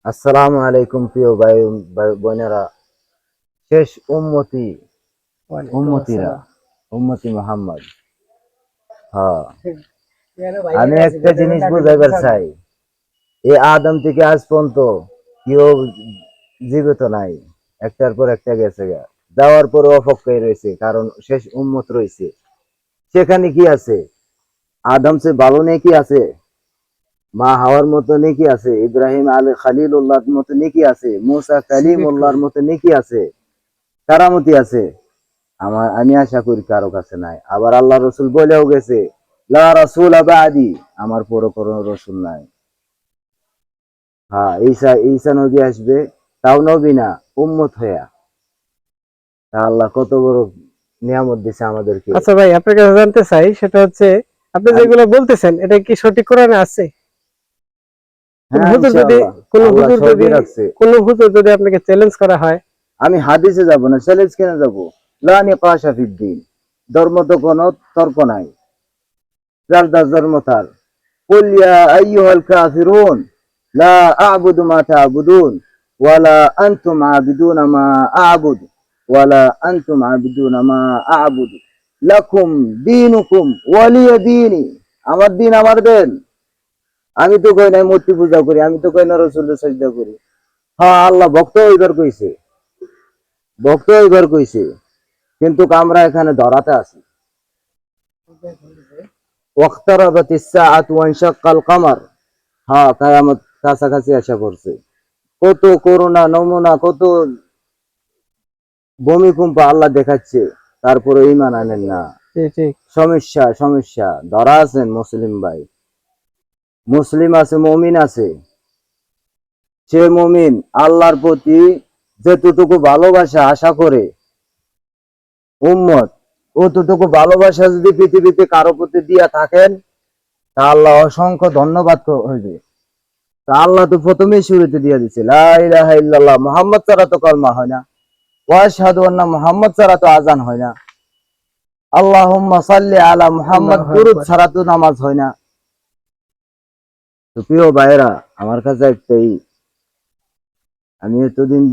আসসালামু আলাইকুম প্রিয় ভাই বোনেরা। শেষ উম্মতি ওয়ালাইকুম উম্মতিরা আসসালাম। উম্মতি মোহাম্মদ। হ্যাঁ, আমি একটা জিনিস বুঝাইবার চাই, এই আদম থেকে আজ পর্যন্ত কেউ জীবিত নাই, একটার পর একটা গেছে গা, যাওয়ার পরে অপেক্ষায় রয়েছে, কারণ শেষ উম্মত রয়েছে। সেখানে কি আছে? আদম সে ভালো নেকি আছে, মা হাওয়ার মতো নেকি আছে, ইব্রাহিম আলী খালিলুল্লাহর মতো নেকি আছে, মুসা কালিমুল্লাহর মতো নেকি আছে, কারামতি আছে। আমি আশা করি কারো কাছে নাই। আবার আল্লাহ রসুল বলেও গেছে, লা রাসূল বাদি, আমার পরে কোনো রসুল নাই। হ্যাঁ, ঈসা ঈসা নবী আসবে, তাও নবী না, উম্মত হইয়া। তা আল্লাহ কত বড় নিয়ামত দিছে আমাদেরকে। আচ্ছা ভাই, আপনার কাছে জানতে চাই, সেটা হচ্ছে আপনি আমি যেগুলো বলতেছেন এটা কি সঠিক কোরআনে আছে? কোন হ্যাঁ, হুজুর যদি ইনশাআল্লাহ কোন আল্লাহ হুজুর যদি সহজে রাখছে। কোন হুজুর যদি আপনাকে চ্যালেঞ্জ করা হয়। আমি হাদিসে যাব না, চ্যালেঞ্জ কেন যাব? লা নিকাশা ফিদ্দিন, ধর্ম তো কোনো তর্ক নাই, যার যার ধর্ম তার। কুল ইয়া আইয়ুহাল কাফিরুন লা আ'বুদু মা তা'বুদুন ওয়ালা আনতুম আবিদুনা মা আ'বুদু ওয়ালা আনতুম আবিদুনা মা আ'বুদু লাকুম দীনুকুম ওয়ালিয়া দীনি। আমার দিন আমার দেন। আমি তো কই নাই মূর্তি পূজা করি, আমি তো কই না রাসূলের সাজদা করি। হ্যাঁ, আল্লাহ ভক্ত হইবার কইছে, ভক্ত হইবার কইছে, কিন্তু আমরা এখানে ধরাতে আছি। ওয়াক্তারাবাতিস সাআতু ওয়ানশাক্কাল কামার। হ্যাঁ, কিয়ামত কাছাকাছি আসা করছে। কত করোনা নমুনা, কত ভূমিকম্প আল্লাহ দেখাচ্ছে, তারপরে ঈমান আনেন না। জি ঠিক। সমস্যা সমস্যা ধরা আছেন মুসলিম ভাই, মুসলিম আছে, মুমিন আছে। সে মুমিন আল্লাহর প্রতি যতটুকু ভালোবাসা আশা করে উম্মত, অতটুকু ভালোবাসা যদি পৃথিবীতে কারো প্রতি দিয়া থাকেন, তা আল্লাহ অসংখ্য ধন্যবাদ হইবে। তা আল্লাহ তো প্রথমেই শুরুতে দিয়ে দিচ্ছে, লা ইলাহা ইল্লাল্লাহ, মুহাম্মদ ছাড়া তো কলমা হয় না। ওয়া আশহাদু আন্না মুহাম্মদ ছাড়া তো আজান হয় না। আল্লাহুম্মা সাল্লি আলা মুহাম্মদ, আল্লাহু দুরূদ আকবার। ছাড়া তো নামাজ হয় না। তো প্রিয় ভাইরা, আমার কাছে একটাই, আমি এতদিন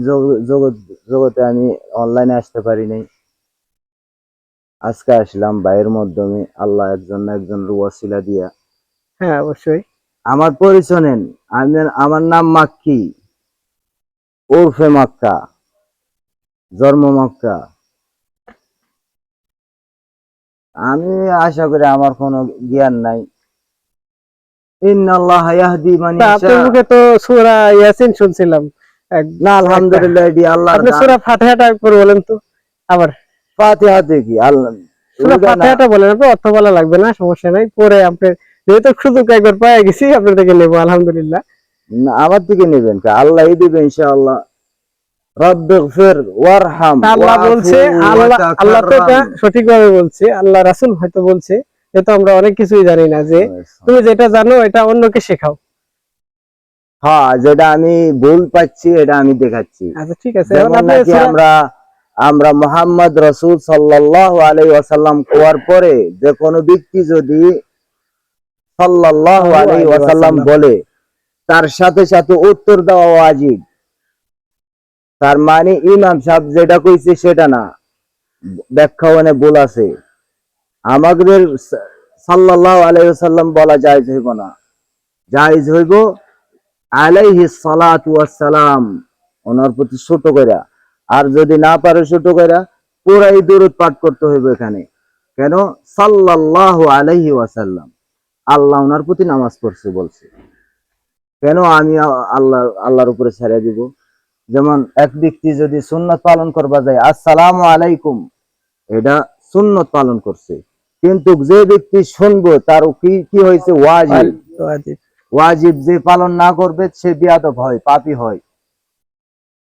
জগতে আমি অনলাইনে আসতে পারি নাই, আজকে আসলাম ভাইয়ের মাধ্যমে, আল্লাহ একজন না একজন ওয়াসিলা দিয়া। হ্যাঁ অবশ্যই। আমার পরিচয় নেন, আমার নাম মাক্কি, ওরফে মক্কা, জন্ম মক্কা। আমি আশা করি আমার কোনো জ্ঞান নাই। ইন্নাল্লাহা ইয়াহদি মান তা ইয়াশা। আপনার মুখে তো সূরা ইয়াসিন শুনছিলাম। না, একটা আলহামদুলিল্লাহ, এটি আল্লাহর আপনি দান। সূরা ফাতিহাটা একবার বলেন তো। আবার ফাতিহাতে কি আল্লাহ সূরা ওইটা না? ফাতিহাটা বলেন, আপনি অর্থ বলা লাগবে না, সমস্যা নাই। পরে আপনি যেহেতু সুযোগ একবার পেয়ে গেছি, আপনার থেকে নেবো আলহামদুলিল্লাহ। না, আমার থেকে নেবেন কা? আল্লাহই দিবে ইনশাআল্লাহ। রব্বিগফির ওয়ারহাম তা আল্লাহ ওয়াফু বলছে, আল্লাহ আল্লাহ তো ওয়াতাকাররাম। এটা সঠিকভাবে বলছে, আল্লাহ রাসূল হয়তো বলছে, যেহেতু আমরা অনেক কিছুই জানি না, যে তুমি যেটা জানো এটা অন্যকে শেখাও। হ্যাঁ, যেটা আমি ভুল পাচ্ছি এটা আমি দেখাচ্ছি। আচ্ছা ঠিক আছে, এখন যেমন আপনি নাকি সূরা। আমরা আমরা মুহাম্মদ রাসূল সাল্লাল্লাহু আলাইহি ওয়াসাল্লাম কোয়ার পরে যে কোনো ব্যক্তি যদি সাল্লাল্লাহু সাল্লাল্লাহু আলাইহি আলাইহি ওয়াসাল্লাম ওয়াসাল্লাম। বলে, তার সাথে সাথে উত্তর দেওয়া ওয়াজিব। তার মানে ইমাম সাহেব যেটা কইছে সেটা না, ব্যাখ্যা মানে ভুল আছে। আমাদের সাল্লাল্লাহু আলাইহি ওয়াসাল্লাম বলা জায়েজ হইব না, জায়েজ হইব আলাইহিস সালাতু ওয়াস সালাম, ওনার প্রতি ছোট কইরা। আর যদি না পারে ছোট কইরা, পুরাই দরুদ পাঠ করতে হইব এখানে। কেন? সাল্লাল্লাহু আলাইহি ওয়াসাল্লাম, আল্লাহ ওনার প্রতি নামাজ পড়ছে বলছে। কেন আমি আল্লাহর উপরে ছেড়ে দিব? যেমন এক ব্যক্তি যদি সুন্নাত পালন করবা যায়, আসসালামু আলাইকুম, এটা সুন্নত পালন করছে। কিন্তু যে ব্যক্তি শুনবো তার কি কি হয়েছে? ওয়াজিব। ওয়াজিব। ওয়াজিব যে পালন না করবে সে বিয়াদব হয়, পাপী হয়।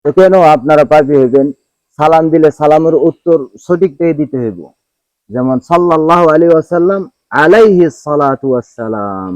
তো কেন আপনারা পাপী হইবেন? সালাম দিলে সালামের উত্তর সঠিকটাই দিতে হইব। যেমন সাল্লাল্লাহু আলাইহি ওয়াসাল্লাম, আলাইহিস সালাতু ওয়াস সালাম।